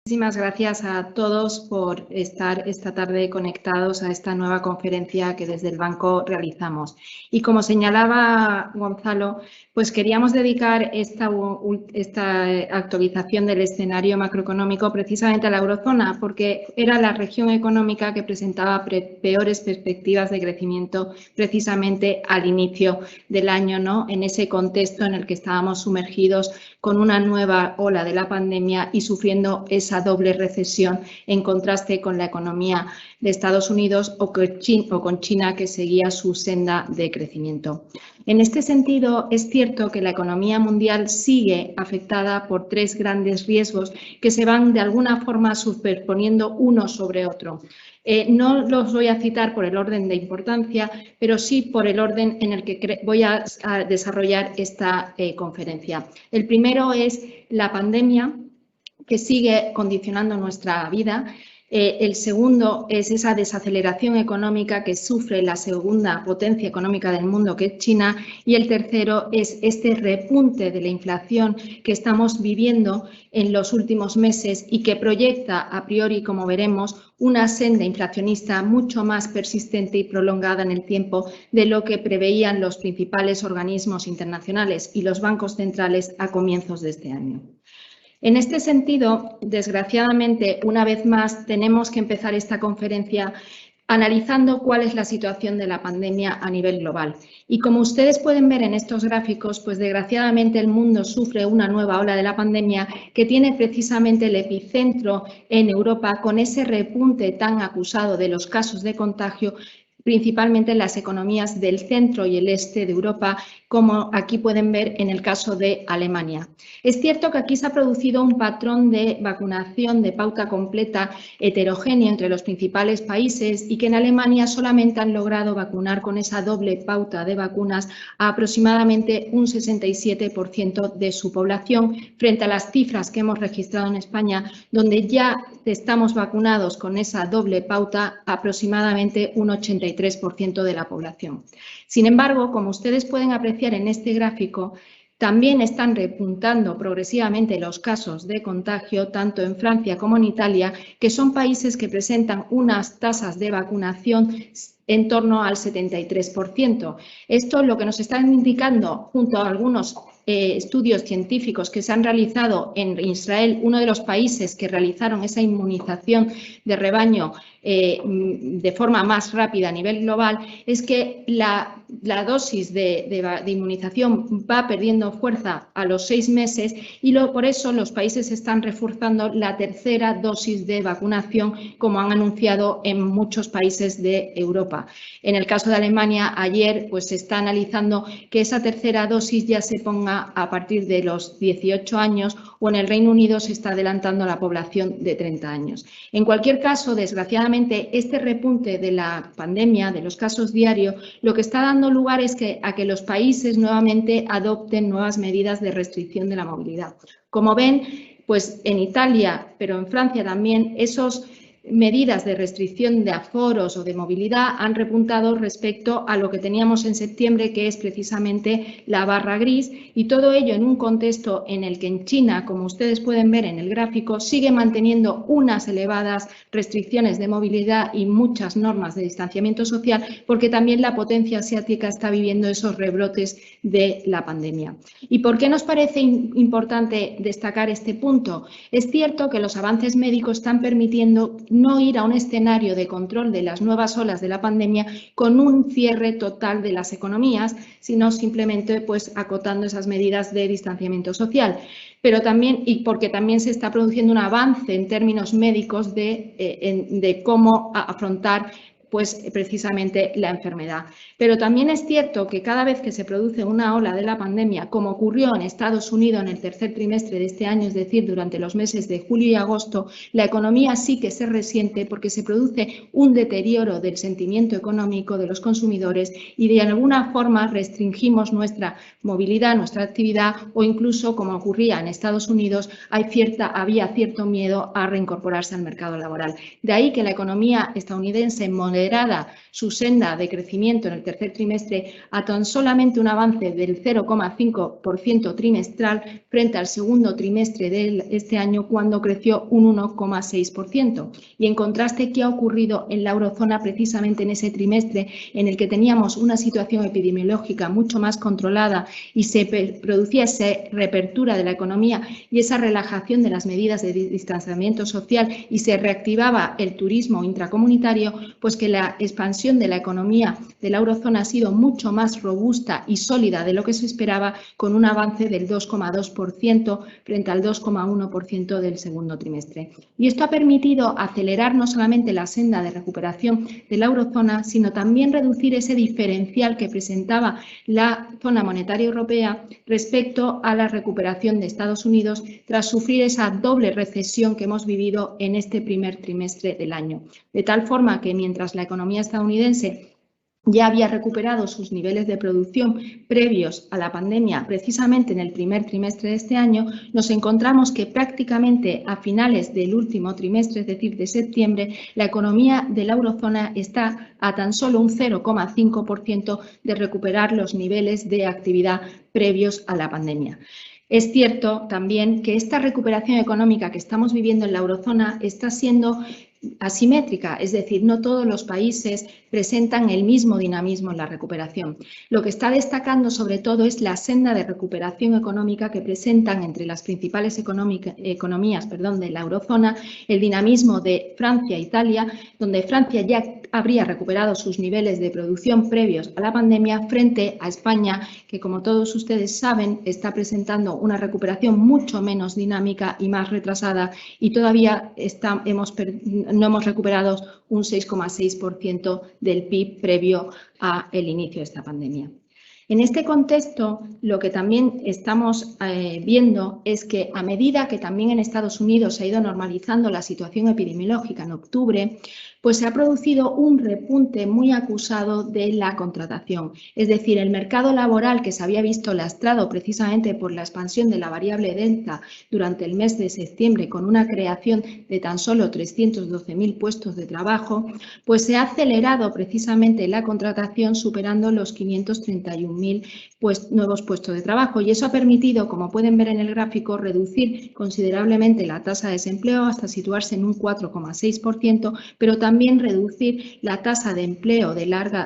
Muchísimas gracias a todos por estar esta tarde conectados a esta nueva conferencia que desde el Banco realizamos. Y como señalaba Gonzalo, pues queríamos dedicar esta actualización del escenario macroeconómico precisamente a la eurozona, porque era la región económica que presentaba peores perspectivas de crecimiento precisamente al inicio del año, ¿no? En ese contexto en el que estábamos sumergidos con una nueva ola de la pandemia y sufriendo esa doble recesión en contraste con la economía de Estados Unidos o con China, que seguía su senda de crecimiento. En este sentido, es cierto que la economía mundial sigue afectada por tres grandes riesgos que se van de alguna forma superponiendo uno sobre otro. No los voy a citar por el orden de importancia, pero sí por el orden en el que voy a desarrollar esta conferencia. El primero es la pandemia, que sigue condicionando nuestra vida. El segundo es esa desaceleración económica que sufre la segunda potencia económica del mundo, que es China. Y el tercero es este repunte de la inflación que estamos viviendo en los últimos meses y que proyecta a priori, como veremos, una senda inflacionista mucho más persistente y prolongada en el tiempo de lo que preveían los principales organismos internacionales y los bancos centrales a comienzos de este año. En este sentido, desgraciadamente, una vez más, tenemos que empezar esta conferencia analizando cuál es la situación de la pandemia a nivel global. Y como ustedes pueden ver en estos gráficos, pues desgraciadamente el mundo sufre una nueva ola de la pandemia que tiene precisamente el epicentro en Europa, con ese repunte tan acusado de los casos de contagio, principalmente en las economías del centro y el este de Europa, como aquí pueden ver en el caso de Alemania. Es cierto que aquí se ha producido un patrón de vacunación de pauta completa heterogéneo entre los principales países y que en Alemania solamente han logrado vacunar con esa doble pauta de vacunas a aproximadamente un 67% de su población, frente a las cifras que hemos registrado en España, donde ya estamos vacunados con esa doble pauta aproximadamente un 83% de la población. Sin embargo, como ustedes pueden apreciar en este gráfico, también están repuntando progresivamente los casos de contagio, tanto en Francia como en Italia, que son países que presentan unas tasas de vacunación en torno al 73%. Esto lo que nos están indicando, junto a algunos estudios científicos que se han realizado en Israel, uno de los países que realizaron esa inmunización de rebaño de forma más rápida a nivel global, es que la dosis de inmunización va perdiendo fuerza a los 6 meses y por eso los países están reforzando la tercera dosis de vacunación, como han anunciado en muchos países de Europa. En el caso de Alemania, ayer pues se está analizando que esa tercera dosis ya se ponga a partir de los 18 años, o en el Reino Unido se está adelantando a la población de 30 años. En cualquier caso, desgraciadamente, este repunte de la pandemia, de los casos diarios, lo que está dando lugar es a que los países nuevamente adopten nuevas medidas de restricción de la movilidad. Como ven, pues en Italia, pero en Francia también, esas medidas de restricción de aforos o de movilidad han repuntado respecto a lo que teníamos en septiembre, que es precisamente la barra gris, y todo ello en un contexto en el que en China, como ustedes pueden ver en el gráfico, sigue manteniendo unas elevadas restricciones de movilidad y muchas normas de distanciamiento social, porque también la potencia asiática está viviendo esos rebrotes de la pandemia. ¿Y por qué nos parece importante destacar este punto? Es cierto que los avances médicos están permitiendo no ir a un escenario de control de las nuevas olas de la pandemia con un cierre total de las economías, sino simplemente pues acotando esas medidas de distanciamiento social. Pero también, y porque también se está produciendo un avance en términos médicos de cómo afrontar pues precisamente la enfermedad. Pero también es cierto que cada vez que se produce una ola de la pandemia, como ocurrió en Estados Unidos en el tercer trimestre de este año, es decir, durante los meses de julio y agosto, la economía sí que se resiente porque se produce un deterioro del sentimiento económico de los consumidores y de alguna forma restringimos nuestra movilidad, nuestra actividad, o incluso, como ocurría en Estados Unidos, había cierto miedo a reincorporarse al mercado laboral. De ahí que la economía estadounidense moderada su senda de crecimiento en el tercer trimestre a tan solamente un avance del 0,5% trimestral frente al segundo trimestre de este año, cuando creció un 1,6%. Y en contraste, ¿qué ha ocurrido en la eurozona precisamente en ese trimestre en el que teníamos una situación epidemiológica mucho más controlada y se producía esa reapertura de la economía y esa relajación de las medidas de distanciamiento social y se reactivaba el turismo intracomunitario? Pues que la expansión de la economía de la eurozona ha sido mucho más robusta y sólida de lo que se esperaba, con un avance del 2,2% frente al 2,1% del segundo trimestre. Y esto ha permitido acelerar no solamente la senda de recuperación de la eurozona, sino también reducir ese diferencial que presentaba la zona monetaria europea respecto a la recuperación de Estados Unidos tras sufrir esa doble recesión que hemos vivido en este primer trimestre del año. De tal forma que mientras la economía estadounidense ya había recuperado sus niveles de producción previos a la pandemia precisamente en el primer trimestre de este año, nos encontramos que prácticamente a finales del último trimestre, es decir, de septiembre, la economía de la eurozona está a tan solo un 0,5% de recuperar los niveles de actividad previos a la pandemia. Es cierto también que esta recuperación económica que estamos viviendo en la eurozona está siendo asimétrica, es decir, no todos los países presentan el mismo dinamismo en la recuperación. Lo que está destacando sobre todo es la senda de recuperación económica que presentan entre las principales economías de la eurozona, el dinamismo de Francia e Italia, donde Francia ya habría recuperado sus niveles de producción previos a la pandemia, frente a España, que como todos ustedes saben está presentando una recuperación mucho menos dinámica y más retrasada, y todavía no hemos recuperado un 6,6% del PIB previo al inicio de esta pandemia. En este contexto, lo que también estamos viendo es que a medida que también en Estados Unidos se ha ido normalizando la situación epidemiológica en octubre, pues se ha producido un repunte muy acusado de la contratación. Es decir, el mercado laboral, que se había visto lastrado precisamente por la expansión de la variable delta durante el mes de septiembre, con una creación de tan solo 312.000 puestos de trabajo, pues se ha acelerado precisamente la contratación, superando los 531.000 nuevos puestos de trabajo, y eso ha permitido, como pueden ver en el gráfico, reducir considerablemente la tasa de desempleo hasta situarse en un 4,6%, pero también reducir la tasa de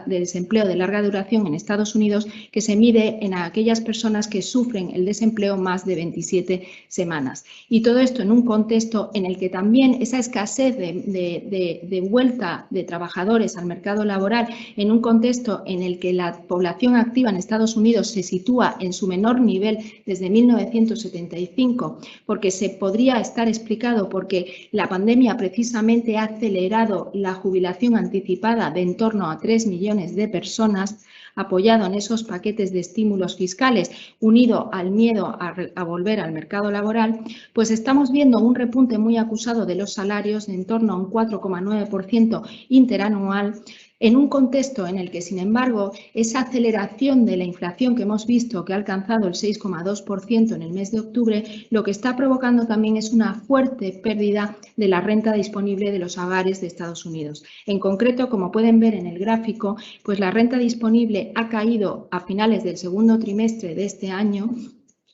desempleo de larga duración en Estados Unidos, que se mide en aquellas personas que sufren el desempleo más de 27 semanas. Y todo esto en un contexto en el que también esa escasez de vuelta de trabajadores al mercado laboral, en un contexto en el que la población activa en Estados Unidos se sitúa en su menor nivel desde 1975, porque se podría estar explicado porque la pandemia precisamente ha acelerado la jubilación anticipada de en torno a 3 millones de personas, apoyado en esos paquetes de estímulos fiscales, unido al miedo a volver al mercado laboral, pues estamos viendo un repunte muy acusado de los salarios de en torno a un 4,9% interanual, en un contexto en el que, sin embargo, esa aceleración de la inflación que hemos visto, que ha alcanzado el 6,2% en el mes de octubre, lo que está provocando también es una fuerte pérdida de la renta disponible de los hogares de Estados Unidos. En concreto, como pueden ver en el gráfico, pues la renta disponible ha caído a finales del segundo trimestre de este año,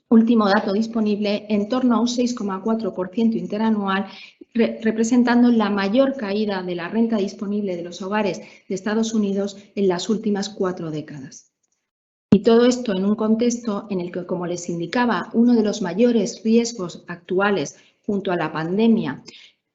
último dato disponible, en torno a un 6,4% interanual, representando la mayor caída de la renta disponible de los hogares de Estados Unidos en las últimas 4 décadas. Y todo esto en un contexto en el que, como les indicaba, uno de los mayores riesgos actuales junto a la pandemia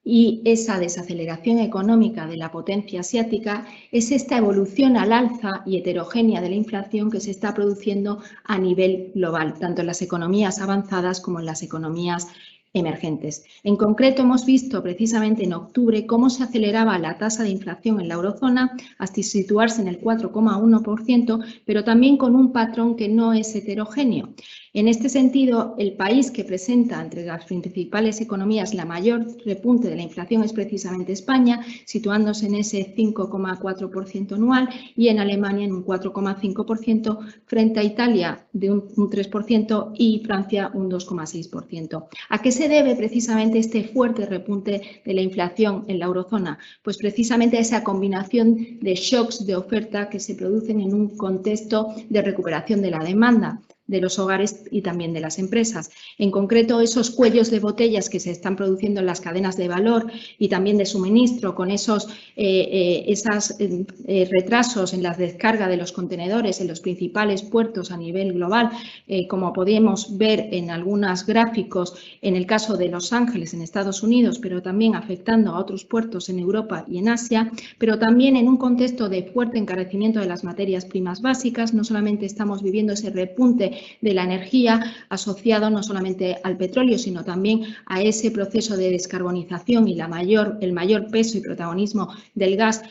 y esa desaceleración económica de la potencia asiática es esta evolución al alza y heterogénea de la inflación que se está produciendo a nivel global, tanto en las economías avanzadas como en las economías emergentes. En concreto, hemos visto precisamente en octubre cómo se aceleraba la tasa de inflación en la eurozona hasta situarse en el 4,1%, pero también con un patrón que no es heterogéneo. En este sentido, el país que presenta entre las principales economías la mayor repunte de la inflación es precisamente España, situándose en ese 5,4% anual, y en Alemania en un 4,5%, frente a Italia de un 3% y Francia un 2,6%. ¿A qué se debe precisamente este fuerte repunte de la inflación en la eurozona? Pues precisamente a esa combinación de shocks de oferta que se producen en un contexto de recuperación de la demanda de los hogares y también de las empresas. En concreto, esos cuellos de botellas que se están produciendo en las cadenas de valor y también de suministro, con esos retrasos en la descarga de los contenedores en los principales puertos a nivel global, como podemos ver en algunos gráficos en el caso de Los Ángeles en Estados Unidos, pero también afectando a otros puertos en Europa y en Asia, pero también en un contexto de fuerte encarecimiento de las materias primas básicas. No solamente estamos viviendo ese repunte de la energía asociado no solamente al petróleo, sino también a ese proceso de descarbonización y el mayor peso y protagonismo del gas,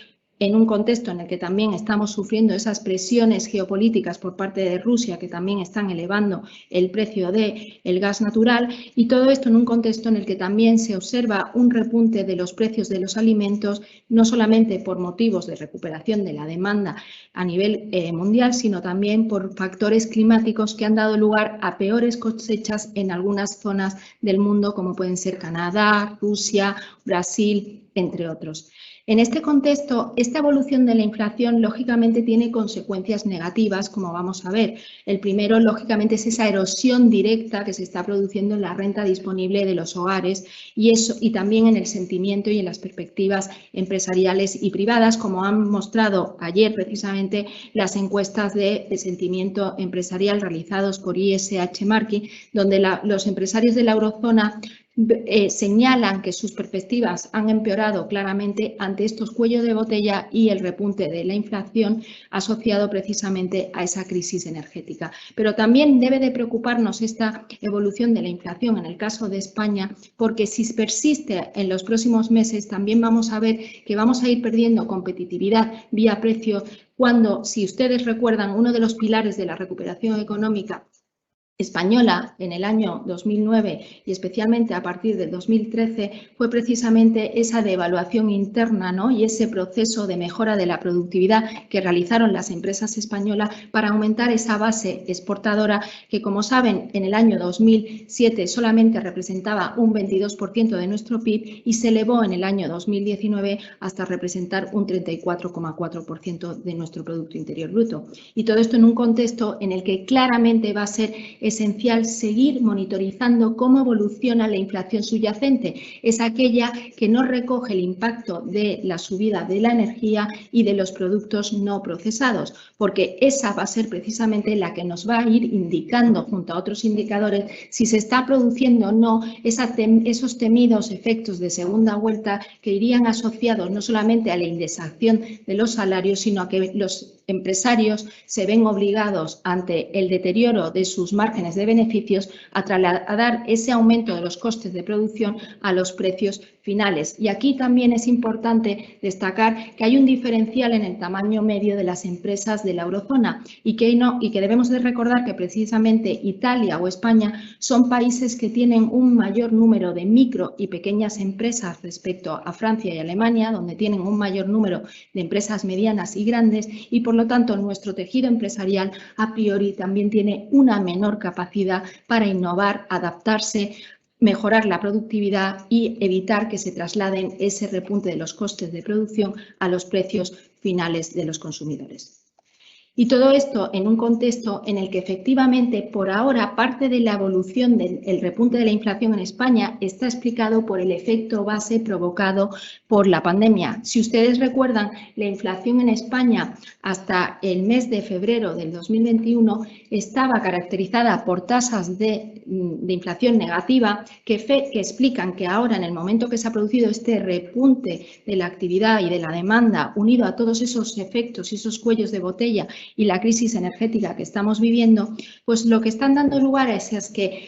en un contexto en el que también estamos sufriendo esas presiones geopolíticas por parte de Rusia, que también están elevando el precio del gas natural, y todo esto en un contexto en el que también se observa un repunte de los precios de los alimentos, no solamente por motivos de recuperación de la demanda a nivel mundial, sino también por factores climáticos que han dado lugar a peores cosechas en algunas zonas del mundo, como pueden ser Canadá, Rusia, Brasil, entre otros. En este contexto, esta evolución de la inflación lógicamente tiene consecuencias negativas, como vamos a ver. El primero, lógicamente, es esa erosión directa que se está produciendo en la renta disponible de los hogares y también en el sentimiento y en las perspectivas empresariales y privadas, como han mostrado ayer precisamente las encuestas de sentimiento empresarial realizadas por ISH Markit, donde los empresarios de la eurozona señalan que sus perspectivas han empeorado claramente ante estos cuellos de botella y el repunte de la inflación asociado precisamente a esa crisis energética. Pero también debe de preocuparnos esta evolución de la inflación en el caso de España, porque si persiste en los próximos meses también vamos a ver que vamos a ir perdiendo competitividad vía precio, cuando, si ustedes recuerdan, uno de los pilares de la recuperación económica española en el año 2009 y especialmente a partir del 2013 fue precisamente esa devaluación interna, ¿no? Y ese proceso de mejora de la productividad que realizaron las empresas españolas para aumentar esa base exportadora que, como saben, en el año 2007 solamente representaba un 22% de nuestro PIB y se elevó en el año 2019 hasta representar un 34,4% de nuestro Producto Interior Bruto. Y todo esto en un contexto en el que claramente va a ser esencial seguir monitorizando cómo evoluciona la inflación subyacente. Es aquella que no recoge el impacto de la subida de la energía y de los productos no procesados, porque esa va a ser precisamente la que nos va a ir indicando, junto a otros indicadores, si se está produciendo o no esos temidos efectos de segunda vuelta que irían asociados no solamente a la indexación de los salarios, sino a que los empresarios se ven obligados ante el deterioro de sus márgenes de beneficios a trasladar ese aumento de los costes de producción a los precios finales. Y aquí también es importante destacar que hay un diferencial en el tamaño medio de las empresas de la eurozona y que debemos de recordar que precisamente Italia o España son países que tienen un mayor número de micro y pequeñas empresas respecto a Francia y Alemania, donde tienen un mayor número de empresas medianas y grandes, y por lo tanto nuestro tejido empresarial a priori también tiene una menor capacidad para innovar, adaptarse, mejorar la productividad y evitar que se trasladen ese repunte de los costes de producción a los precios finales de los consumidores. Y todo esto en un contexto en el que efectivamente por ahora parte de la evolución del repunte de la inflación en España está explicado por el efecto base provocado por la pandemia. Si ustedes recuerdan, la inflación en España hasta el mes de febrero del 2021 estaba caracterizada por tasas de inflación negativa que explican que ahora, en el momento que se ha producido este repunte de la actividad y de la demanda, unido a todos esos efectos y esos cuellos de botella y la crisis energética que estamos viviendo, pues lo que están dando lugar es que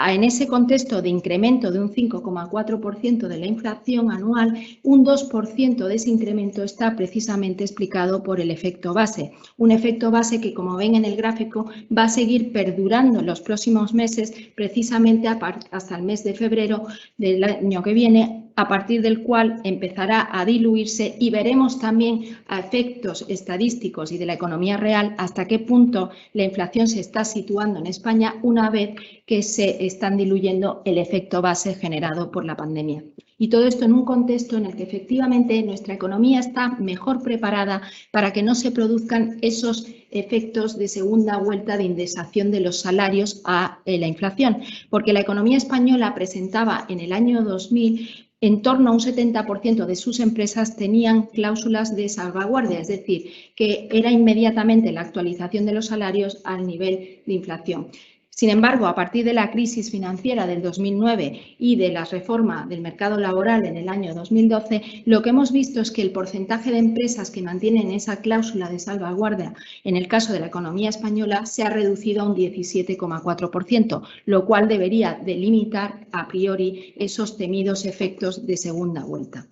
En ese contexto de incremento de un 5,4% de la inflación anual, un 2% de ese incremento está precisamente explicado por el efecto base. Un efecto base que, como ven en el gráfico, va a seguir perdurando en los próximos meses, precisamente hasta el mes de febrero del año que viene, a partir del cual empezará a diluirse y veremos también a efectos estadísticos y de la economía real hasta qué punto la inflación se está situando en España una vez que se están diluyendo el efecto base generado por la pandemia. Y todo esto en un contexto en el que efectivamente nuestra economía está mejor preparada para que no se produzcan esos efectos de segunda vuelta de indexación de los salarios a la inflación, porque la economía española presentaba en el año 2000 en torno a un 70% de sus empresas tenían cláusulas de salvaguardia, es decir, que era inmediatamente la actualización de los salarios al nivel de inflación. Sin embargo, a partir de la crisis financiera del 2009 y de la reforma del mercado laboral en el año 2012, lo que hemos visto es que el porcentaje de empresas que mantienen esa cláusula de salvaguardia en el caso de la economía española se ha reducido a un 17,4%, lo cual debería delimitar a priori esos temidos efectos de segunda vuelta.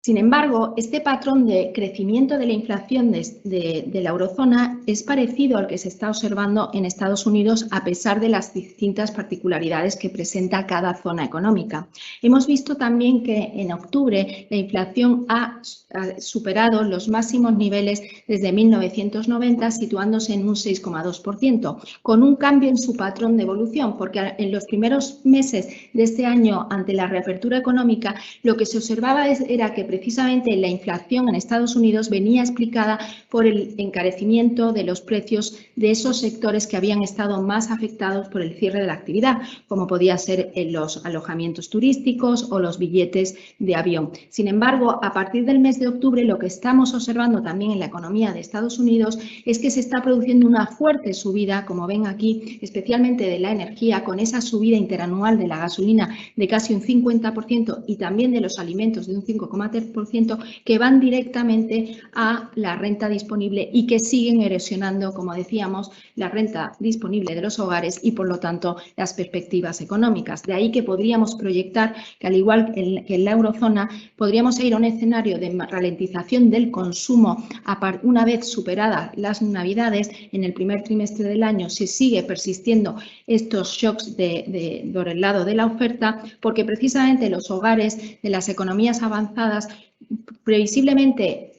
Sin embargo, este patrón de crecimiento de la inflación de la eurozona es parecido al que se está observando en Estados Unidos a pesar de las distintas particularidades que presenta cada zona económica. Hemos visto también que en octubre la inflación ha superado los máximos niveles desde 1990, situándose en un 6,2%, con un cambio en su patrón de evolución, porque en los primeros meses de este año, ante la reapertura económica, lo que se observaba era que precisamente la inflación en Estados Unidos venía explicada por el encarecimiento de los precios de esos sectores que habían estado más afectados por el cierre de la actividad, como podía ser en los alojamientos turísticos o los billetes de avión. Sin embargo, a partir del mes de octubre, lo que estamos observando también en la economía de Estados Unidos es que se está produciendo una fuerte subida, como ven aquí, especialmente de la energía, con esa subida interanual de la gasolina de casi un 50% y también de los alimentos de un 5,3%, que van directamente a la renta disponible y que siguen erosionando, como decíamos, la renta disponible de los hogares y, por lo tanto, las perspectivas económicas. De ahí que podríamos proyectar que, al igual que en la eurozona, podríamos ir a un escenario de ralentización del consumo una vez superadas las Navidades. En el primer trimestre del año se sigue persistiendo estos shocks por el lado de la oferta, porque precisamente los hogares de las economías avanzadas previsiblemente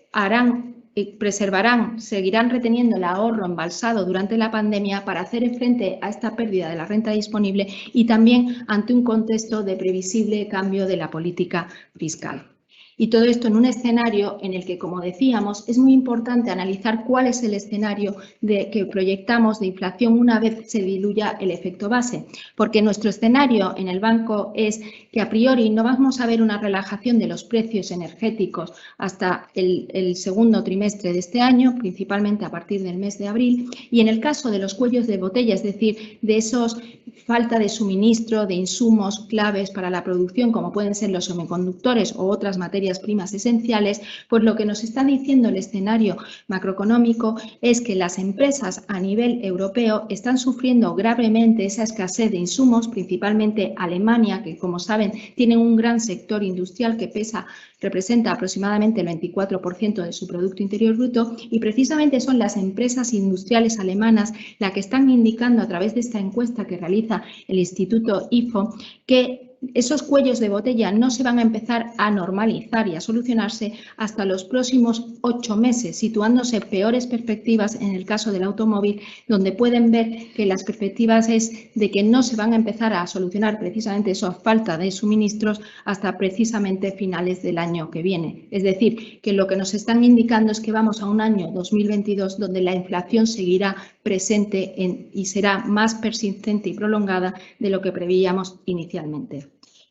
seguirán reteniendo el ahorro embalsado durante la pandemia para hacer frente a esta pérdida de la renta disponible y también ante un contexto de previsible cambio de la política fiscal. Y todo esto en un escenario en el que, como decíamos, es muy importante analizar cuál es el escenario que proyectamos de inflación una vez se diluya el efecto base, porque nuestro escenario en el banco es que a priori no vamos a ver una relajación de los precios energéticos hasta el segundo trimestre de este año, principalmente a partir del mes de abril, y en el caso de los cuellos de botella, es decir, de esos falta de suministro de insumos claves para la producción, como pueden ser los semiconductores o otras materias primas esenciales, pues lo que nos está diciendo el escenario macroeconómico es que las empresas a nivel europeo están sufriendo gravemente esa escasez de insumos, principalmente Alemania, que, como saben, tiene un gran sector industrial que representa aproximadamente el 24% de su Producto Interior Bruto, y precisamente son las empresas industriales alemanas las que están indicando a través de esta encuesta que realiza el Instituto IFO que esos cuellos de botella no se van a empezar a normalizar y a solucionarse hasta los próximos 8 meses, situándose peores perspectivas en el caso del automóvil, donde pueden ver que las perspectivas es de que no se van a empezar a solucionar precisamente esa falta de suministros hasta precisamente finales del año que viene. Es decir, que lo que nos están indicando es que vamos a un año 2022 donde la inflación seguirá presente y será más persistente y prolongada de lo que preveíamos inicialmente.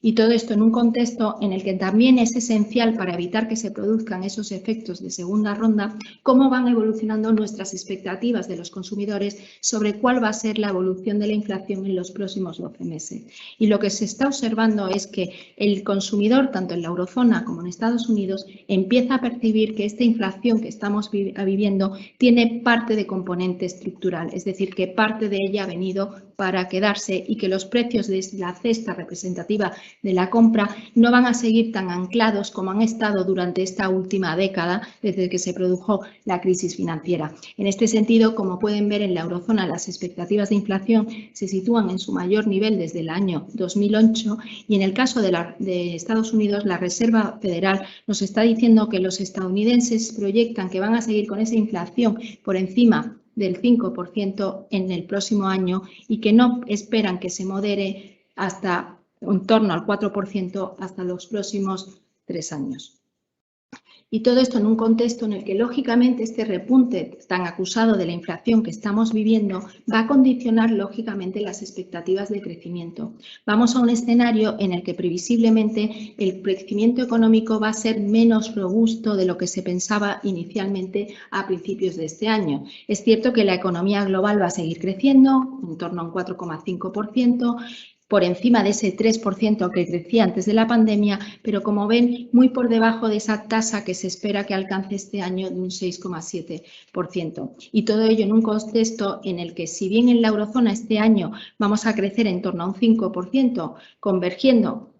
Y todo esto en un contexto en el que también es esencial para evitar que se produzcan esos efectos de segunda ronda, cómo van evolucionando nuestras expectativas de los consumidores sobre cuál va a ser la evolución de la inflación en los próximos 12 meses. Y lo que se está observando es que el consumidor, tanto en la eurozona como en Estados Unidos, empieza a percibir que esta inflación que estamos viviendo tiene parte de componente estructural, es decir, que parte de ella ha venido para quedarse y que los precios de la cesta representativa de la compra no van a seguir tan anclados como han estado durante esta última década desde que se produjo la crisis financiera. En este sentido, como pueden ver en la eurozona, las expectativas de inflación se sitúan en su mayor nivel desde el año 2008 y en el caso de Estados Unidos, la Reserva Federal nos está diciendo que los estadounidenses proyectan que van a seguir con esa inflación por encima del 5% en el próximo año y que no esperan que se modere hasta en torno al 4% hasta los próximos 3 años. Y todo esto en un contexto en el que, lógicamente, este repunte tan acusado de la inflación que estamos viviendo va a condicionar, lógicamente, las expectativas de crecimiento. Vamos a un escenario en el que, previsiblemente, el crecimiento económico va a ser menos robusto de lo que se pensaba inicialmente a principios de este año. Es cierto que la economía global va a seguir creciendo, en torno a un 4,5%, por encima de ese 3% que crecía antes de la pandemia, pero como ven, muy por debajo de esa tasa que se espera que alcance este año de un 6,7%. Y todo ello en un contexto en el que, si bien en la eurozona este año vamos a crecer en torno a un 5%, convergiendo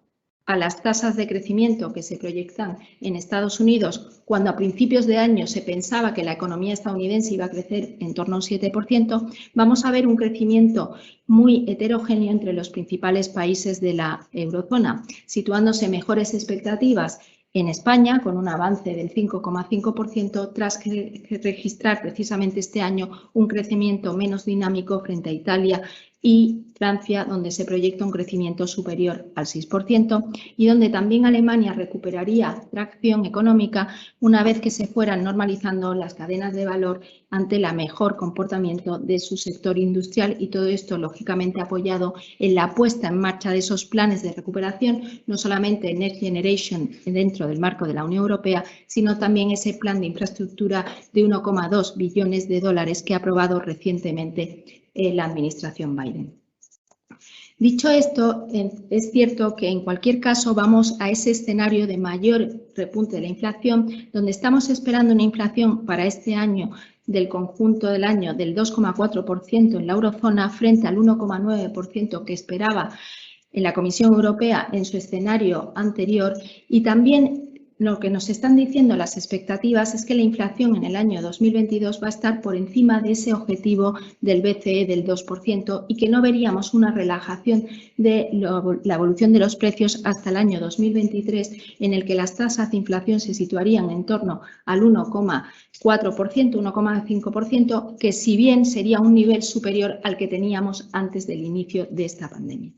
a las tasas de crecimiento que se proyectan en Estados Unidos, cuando a principios de año se pensaba que la economía estadounidense iba a crecer en torno a un 7%, vamos a ver un crecimiento muy heterogéneo entre los principales países de la eurozona, situándose mejores expectativas en España, con un avance del 5,5%, tras registrar precisamente este año un crecimiento menos dinámico frente a Italia y Francia, donde se proyecta un crecimiento superior al 6% y donde también Alemania recuperaría tracción económica una vez que se fueran normalizando las cadenas de valor ante el mejor comportamiento de su sector industrial, y todo esto lógicamente apoyado en la puesta en marcha de esos planes de recuperación, no solamente Next Generation dentro del marco de la Unión Europea, sino también ese plan de infraestructura de 1,2 billones de dólares que ha aprobado recientemente la administración Biden. Dicho esto, es cierto que en cualquier caso vamos a ese escenario de mayor repunte de la inflación, donde estamos esperando una inflación para este año del conjunto del año del 2,4% en la eurozona frente al 1,9% que esperaba en la Comisión Europea en su escenario anterior, y también lo que nos están diciendo las expectativas es que la inflación en el año 2022 va a estar por encima de ese objetivo del BCE del 2% y que no veríamos una relajación de la evolución de los precios hasta el año 2023, en el que las tasas de inflación se situarían en torno al 1,4%, 1,5%, que si bien sería un nivel superior al que teníamos antes del inicio de esta pandemia.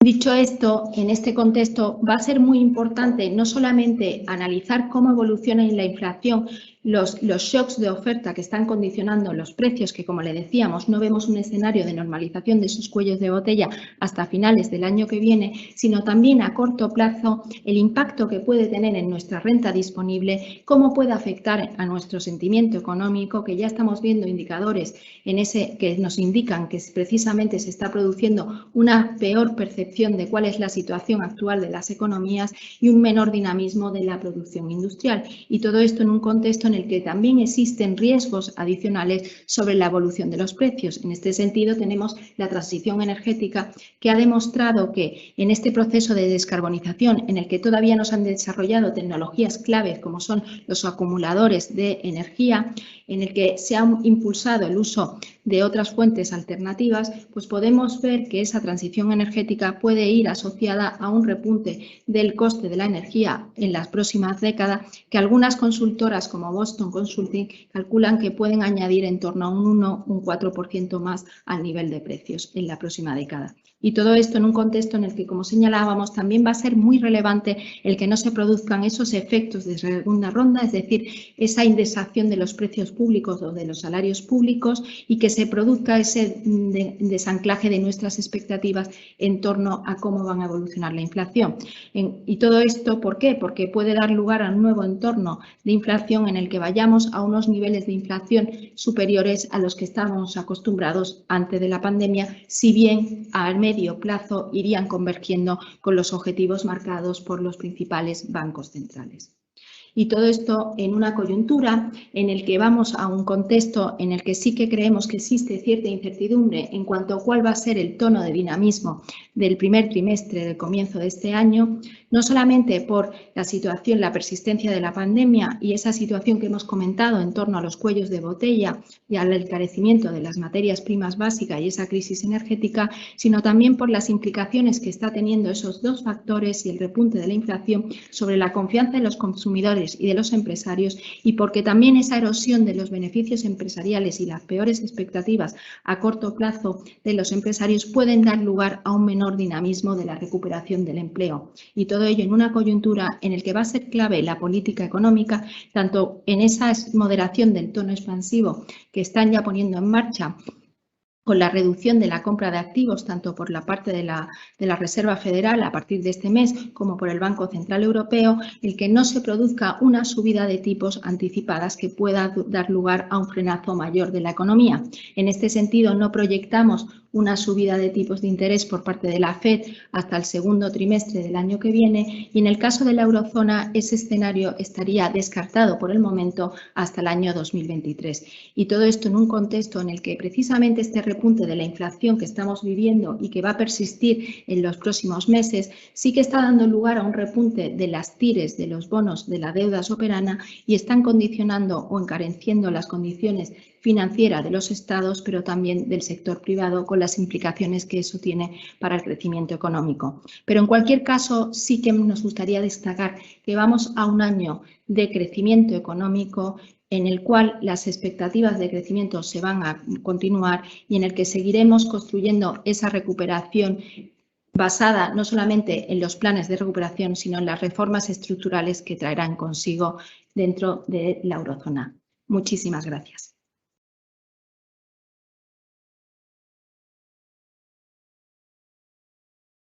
Dicho esto, en este contexto va a ser muy importante no solamente analizar cómo evoluciona la inflación, los shocks de oferta que están condicionando los precios, que como le decíamos, no vemos un escenario de normalización de esos cuellos de botella hasta finales del año que viene, sino también a corto plazo el impacto que puede tener en nuestra renta disponible, cómo puede afectar a nuestro sentimiento económico, que ya estamos viendo indicadores que nos indican que precisamente se está produciendo una peor percepción de cuál es la situación actual de las economías y un menor dinamismo de la producción industrial. Y todo esto en un contexto en el que también existen riesgos adicionales sobre la evolución de los precios. En este sentido, tenemos la transición energética, que ha demostrado que en este proceso de descarbonización, en el que todavía no se han desarrollado tecnologías claves como son los acumuladores de energía, en el que se ha impulsado el uso de otras fuentes alternativas, pues podemos ver que esa transición energética puede ir asociada a un repunte del coste de la energía en las próximas décadas, que algunas consultoras como Boston Consulting calculan que pueden añadir en torno a un 1 o un 4% más al nivel de precios en la próxima década. Y todo esto en un contexto en el que, como señalábamos, también va a ser muy relevante el que no se produzcan esos efectos de segunda ronda, es decir, esa indexación de los precios públicos o de los salarios públicos y que se produzca ese desanclaje de nuestras expectativas en torno a cómo van a evolucionar la inflación. Y todo esto, ¿por qué? Porque puede dar lugar a un nuevo entorno de inflación en el que vayamos a unos niveles de inflación superiores a los que estábamos acostumbrados antes de la pandemia, si bien al medio plazo irían convergiendo con los objetivos marcados por los principales bancos centrales. Y todo esto en una coyuntura en el que vamos a un contexto en el que sí que creemos que existe cierta incertidumbre en cuanto a cuál va a ser el tono de dinamismo del primer trimestre del comienzo de este año, no solamente por la situación, la persistencia de la pandemia y esa situación que hemos comentado en torno a los cuellos de botella y al encarecimiento de las materias primas básicas y esa crisis energética, sino también por las implicaciones que está teniendo esos dos factores y el repunte de la inflación sobre la confianza de los consumidores y de los empresarios, y porque también esa erosión de los beneficios empresariales y las peores expectativas a corto plazo de los empresarios pueden dar lugar a un menor dinamismo de la recuperación del empleo. Y todo ello en una coyuntura en la que va a ser clave la política económica, tanto en esa moderación del tono expansivo que están ya poniendo en marcha con la reducción de la compra de activos, tanto por la parte de la Reserva Federal a partir de este mes como por el Banco Central Europeo, el que no se produzca una subida de tipos anticipadas que pueda dar lugar a un frenazo mayor de la economía. En este sentido, no proyectamos una subida de tipos de interés por parte de la FED hasta el segundo trimestre del año que viene, y en el caso de la eurozona ese escenario estaría descartado por el momento hasta el año 2023. Y todo esto en un contexto en el que precisamente este repunte de la inflación que estamos viviendo y que va a persistir en los próximos meses sí que está dando lugar a un repunte de las TIRES, de los bonos de la deuda soberana, y están condicionando o encareciendo las condiciones financieras de los estados, pero también del sector privado, con las implicaciones que eso tiene para el crecimiento económico. Pero en cualquier caso, sí que nos gustaría destacar que vamos a un año de crecimiento económico en el cual las expectativas de crecimiento se van a continuar y en el que seguiremos construyendo esa recuperación basada no solamente en los planes de recuperación, sino en las reformas estructurales que traerán consigo dentro de la eurozona. Muchísimas gracias.